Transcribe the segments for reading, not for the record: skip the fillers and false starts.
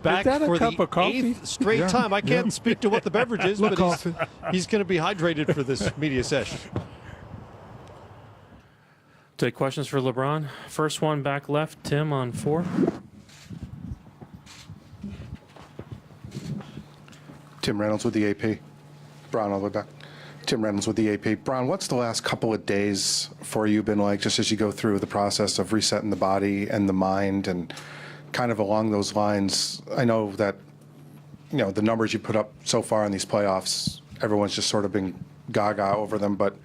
back that a for cup the of coffee? 8th straight time. I can't speak to what the beverage is, but he's going to be hydrated for this media session. Take questions for LeBron. First one back left, Tim on 4. Tim Reynolds with the AP. Bron, all the way back. Tim Reynolds with the AP. Bron, what's the last couple of days for you been like, just as you go through the process of resetting the body and the mind, and kind of along those lines? I know that, the numbers you put up so far in these playoffs, everyone's just sort of been gaga over them, but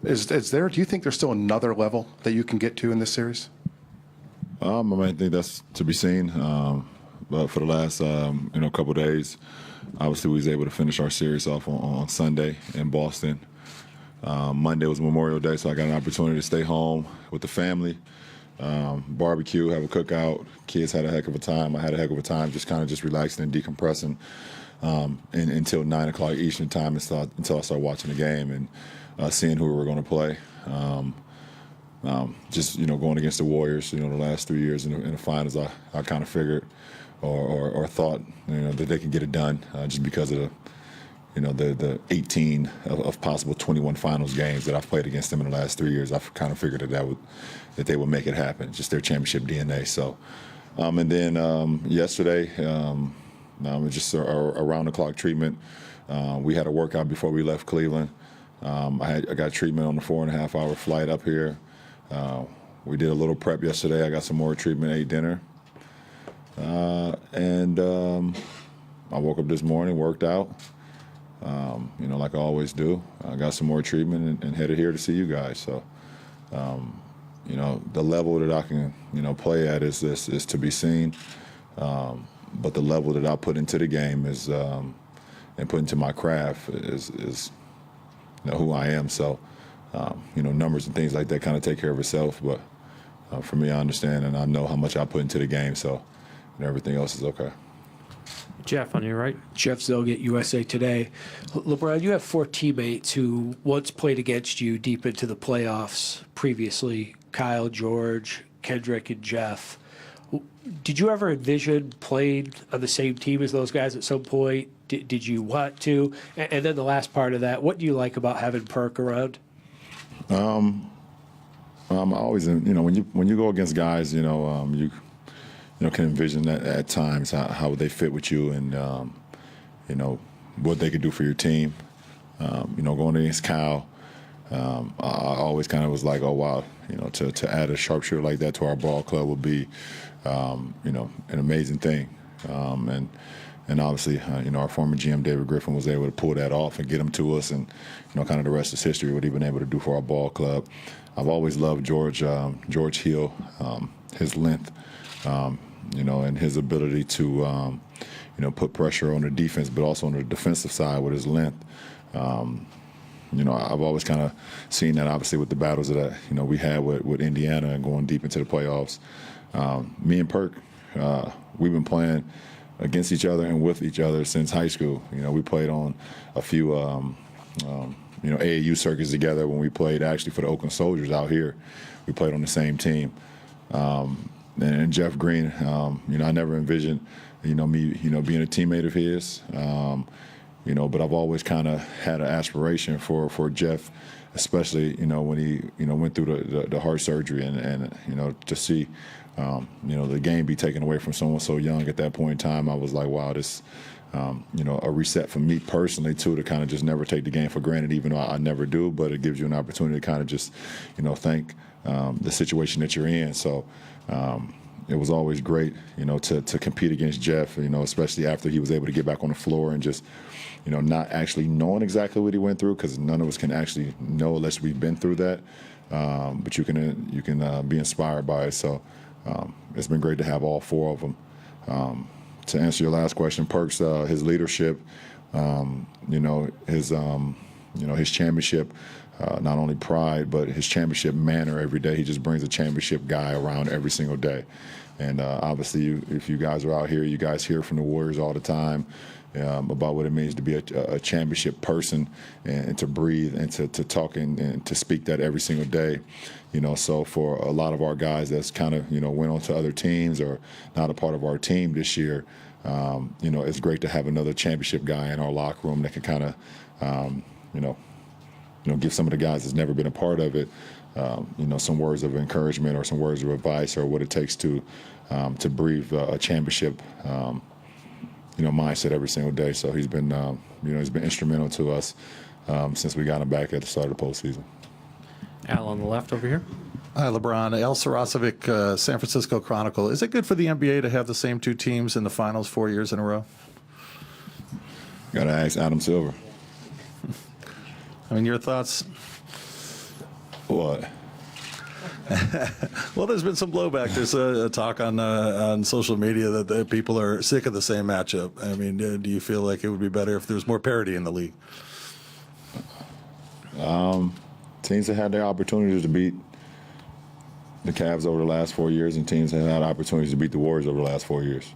do you think there's still another level that you can get to in this series? I think that's to be seen. But for the last, couple of days, obviously we was able to finish our series off on Sunday in Boston. Monday was Memorial Day, so I got an opportunity to stay home with the family, barbecue, have a cookout. Kids had a heck of a time. I had a heck of a time just kind of relaxing and decompressing until 9 o'clock Eastern time until I started watching the game and seeing who we were going to play. Going against the Warriors, the last 3 years in the finals, I kind of figured or thought, that they could get it done just because of the 18 of possible 21 finals games that I've played against them in the last 3 years. I kind of figured that they would make it happen, just their championship DNA. So, and then yesterday, just a round-the-clock treatment. We had a workout before we left Cleveland. I got treatment on the 4.5-hour flight up here. We did a little prep yesterday. I got some more treatment, ate dinner. And I woke up this morning, worked out, like I always do. I got some more treatment and headed here to see you guys. So, the level that I can, play at is to be seen. But the level that I put into the game is, and put into my craft is who I am. So, numbers and things like that kind of take care of itself. But for me, I understand and I know how much I put into the game. So, everything else is okay. Jeff, on your right. Jeff Zilgett, USA Today. LeBron, you have 4 teammates who once played against you deep into the playoffs previously, Kyle, George, Kendrick, and Jeff. Did you ever envision playing on the same team as those guys at some point? Did you want to? And then the last part of that, what do you like about having Perk around? I always, when you go against guys, you can envision that at times how they fit with you and, what they could do for your team. Going against Kyle, I always kind of was like, oh, wow, to add a sharpshooter like that to our ball club would be, an amazing thing. And obviously, our former GM, David Griffin, was able to pull that off and get him to us. And, kind of the rest is history, what he's been able to do for our ball club. I've always loved George Hill, his length, and his ability to, put pressure on the defense, but also on the defensive side with his length. I've always kind of seen that, obviously, with the battles that, we had with Indiana and going deep into the playoffs. Me and Perk, we've been playing against each other and with each other since high school. We played on a few, AAU circuits together when we played actually for the Oakland Soldiers out here. We played on the same team. And Jeff Green, I never envisioned, me, being a teammate of his. But I've always kind of had an aspiration for Jeff, especially, when he, went through the heart surgery and to see, the game be taken away from someone so young at that point in time. I was like, wow, this, a reset for me personally, too, to kind of just never take the game for granted, even though I never do. But it gives you an opportunity to kind of just, thank the situation that you're in. So it was always great, to compete against Jeff, especially after he was able to get back on the floor and just, not actually knowing exactly what he went through, because none of us can actually know unless we've been through that. But you can be inspired by it. So it's been great to have all 4 of them. To answer your last question, Perk's his leadership, his championship, not only pride, but his championship manner every day. He just brings a championship guy around every single day. And obviously, if you guys are out here, you guys hear from the Warriors all the time about what it means to be a championship person and to breathe and to talk and to speak that every single day. So for a lot of our guys that's kind of, went on to other teams or not a part of our team this year, It's great to have another championship guy in our locker room that can kind of, give some of the guys that's never been a part of it, some words of encouragement or some words of advice or what it takes to breathe a championship, mindset every single day. So he's been, he's been instrumental to us since we got him back at the start of the postseason. Al on the left over here. Hi, LeBron. El Sarasovic, San Francisco Chronicle. Is it good for the NBA to have the same two teams in the finals 4 years in a row? Got to ask Adam Silver. I mean, your thoughts? What? Well, there's been some blowback. There's a talk on social media that people are sick of the same matchup. I mean, do you feel like it would be better if there was more parity in the league? Teams have had their opportunities to beat the Cavs over the last 4 years, and teams have had opportunities to beat the Warriors over the last 4 years.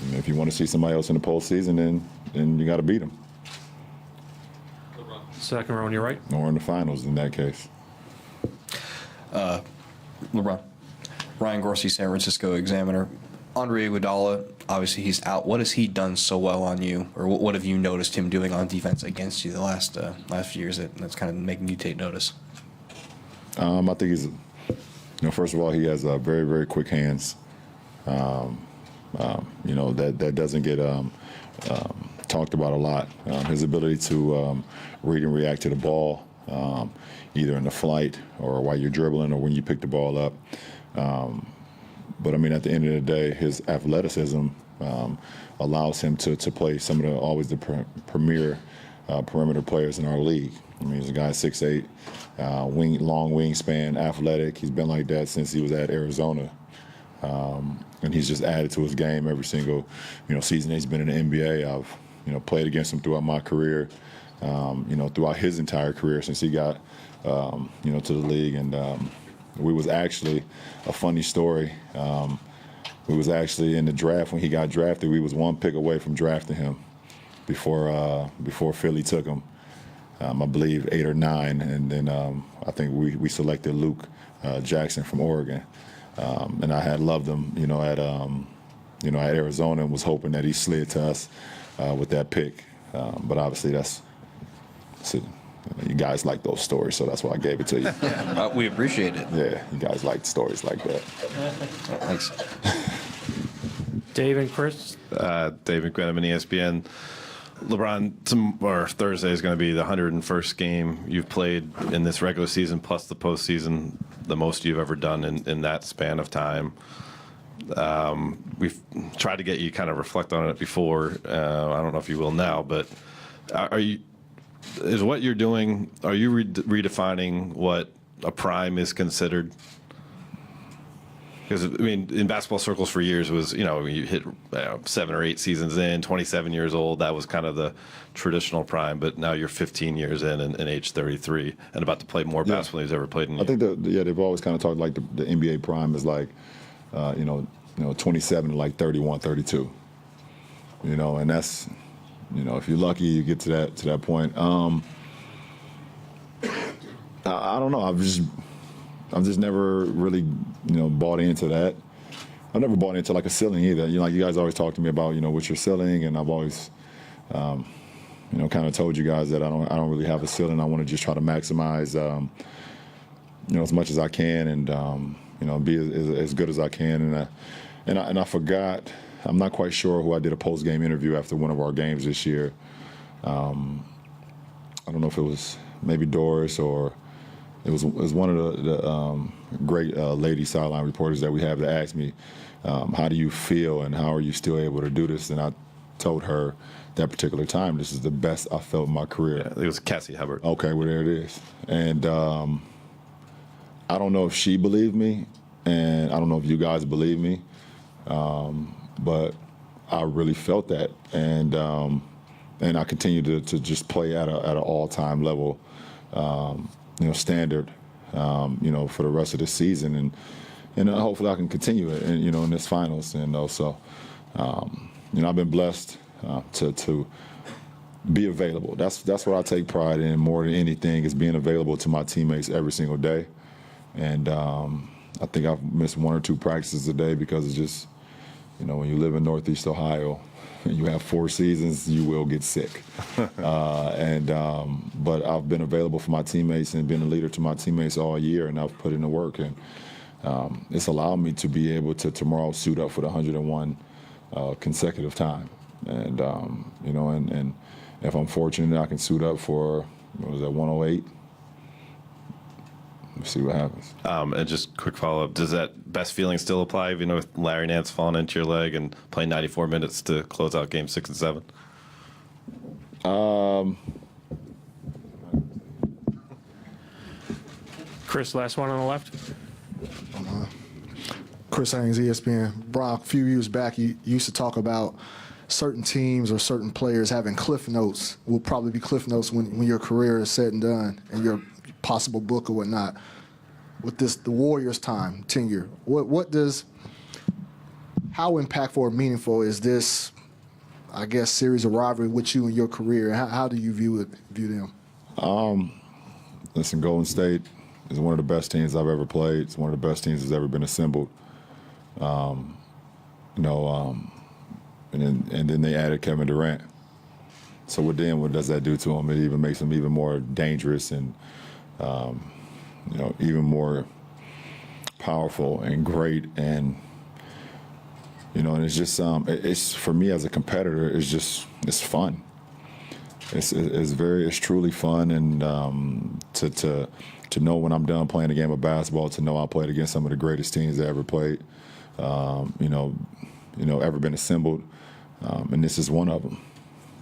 And if you want to see somebody else in the postseason, then you got to beat them. Second row on your right. Or in the finals in that case. LeBron. Ryan Gorski, San Francisco Examiner. Andre Iguodala, obviously he's out. What has he done so well on you, or what have you noticed him doing on defense against you the last few years that's kind of making you take notice? I think he's, first of all, he has very, very quick hands. That doesn't get talked about a lot. His ability to read and react to the ball, either in the flight or while you're dribbling or when you pick the ball up. But I mean, at the end of the day, his athleticism allows him to play some of the premier perimeter players in our league. I mean, he's a guy 6'8", long wingspan, athletic. He's been like that since he was at Arizona. And he's just added to his game every single, season he's been in the NBA. I've, played against him throughout my career, throughout his entire career since he got, to the league. And we was actually a funny story. We was actually in the draft when he got drafted. We was one pick away from drafting him before Philly took him. I believe 8 or 9, and then I think we selected Luke Jackson from Oregon. And I had loved him, at Arizona, and was hoping that he slid to us with that pick. But obviously, you guys like those stories, so that's why I gave it to you. We appreciate it. Yeah, you guys like stories like that. Thanks. Dave and Chris. Dave McMenamin, ESPN. LeBron, Thursday is going to be the 101st game you've played in this regular season plus the postseason, the most you've ever done in that span of time. We've tried to get you kind of reflect on it before. I don't know if you will now, but is what you're doing, are you redefining what a prime is considered? Because, I mean, in basketball circles for years was, you hit 7 or 8 seasons in, 27 years old. That was kind of the traditional prime. But now you're 15 years in and age 33 and about to play more basketball than he's ever played in. I think they've always kind of talked like the NBA prime is like, 27 to like 31, 32. And that's, if you're lucky, you get to that point. I don't know. I've just never really, bought into that. I've never bought into like a ceiling either. You guys always talk to me about, what's your ceiling, and I've always, kind of told you guys that I don't really have a ceiling. I want to just try to maximize, as much as I can, and be as good as I can. And I forgot. I'm not quite sure who I did a post-game interview after one of our games this year. I don't know if it was maybe Doris or. It was one of the great lady sideline reporters that we have that asked me, how do you feel and how are you still able to do this? And I told her that particular time, this is the best I felt in my career. Yeah, it was Cassie Hubbard. Okay, well, there it is. And I don't know if she believed me, and I don't know if you guys believe me, but I really felt that. And I continue to just play at an all-time level. Standard, for the rest of the season, and hopefully I can continue it, and in this finals, and also, I've been blessed to be available. That's what I take pride in more than anything, is being available to my teammates every single day, and I think I've missed 1 or 2 practices a day because it's just, when you live in Northeast Ohio and you have 4 seasons, you will get sick. But I've been available for my teammates and been a leader to my teammates all year, and I've put in the work. And it's allowed me to be able to tomorrow suit up for the 101 consecutive time. And, and if I'm fortunate, I can suit up for, 108. We'll see what happens. And just quick follow-up, does that best feeling still apply, with Larry Nance falling into your leg and playing 94 minutes to close out Game 6 and 7? Chris, last one on the left. Chris Haynes, ESPN. Brock, a few years back, you used to talk about certain teams or certain players having cliff notes, will probably be cliff notes when your career is said and done and your possible book or whatnot. With the Warriors' tenure, how impactful or meaningful is this, I guess, series of rivalry with you and your career? How do you view them? Listen, Golden State is one of the best teams I've ever played. It's one of the best teams that's ever been assembled. And then they added Kevin Durant. So what does that do to him? It even makes him even more dangerous and, even more powerful and great. And, and it's just, it's for me as a competitor, it's fun. It's truly fun. And to know when I'm done playing a game of basketball, to know I played against some of the greatest teams I ever played, ever been assembled. And this is one of them.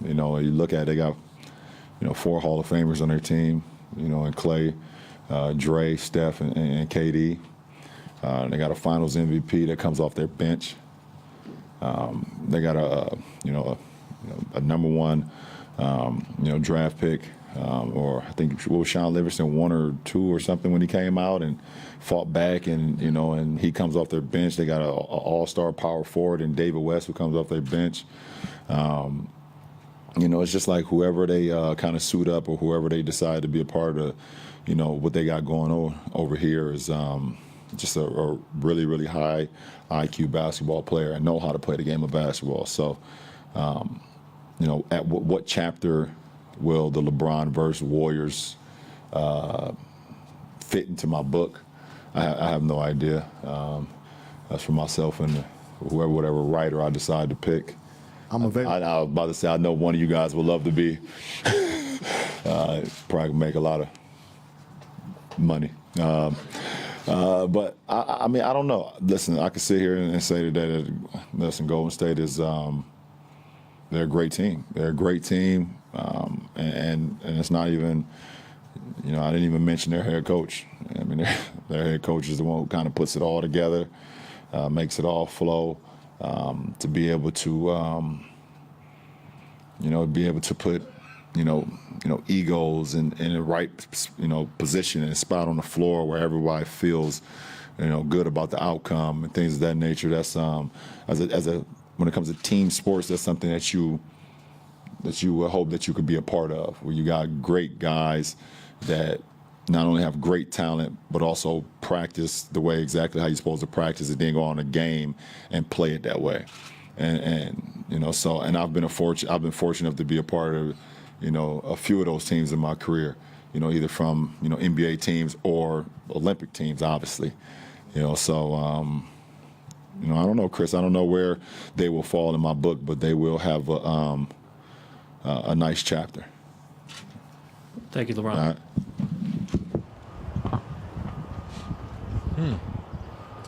You look at it, they got, 4 Hall of Famers on their team, and Clay, Dre, Steph, and KD. They got a Finals MVP that comes off their bench. They got a number 1, draft pick, or I think Sean Livingston 1 or 2 or something when he came out and fought back, and and he comes off their bench. They got an all-star power forward and David West who comes off their bench. It's just like whoever they kind of suit up or whoever they decide to be a part of, what they got going on over here is just a really, really high IQ basketball player and know how to play the game of basketball. So, at what chapter will the LeBron versus Warriors fit into my book? I have no idea. That's for myself and whatever writer I decide to pick. I'm available. I was about to say, I know one of you guys would love to be. Probably make a lot of money. But I mean, I don't know. Listen, I could sit here and say today that Golden State is they're a great team. They're a great team, and it's not even. I didn't even mention their head coach. I mean, their head coach is the one who kind of puts it all together, makes it all flow. To be able to, be able to put, egos in the right, position and spot on the floor where everybody feels, good about the outcome and things of that nature. That's when it comes to team sports, that's something that you hope that you could be a part of, where you got great guys that not only have great talent, but also practice the way exactly how you're supposed to practice it, then go on a game and play it that way. And I've been fortunate enough to be a part of, a few of those teams in my career, either from, NBA teams or Olympic teams, obviously. I don't know, Chris, I don't know where they will fall in my book, but they will have a nice chapter. Thank you, LeBron. All right.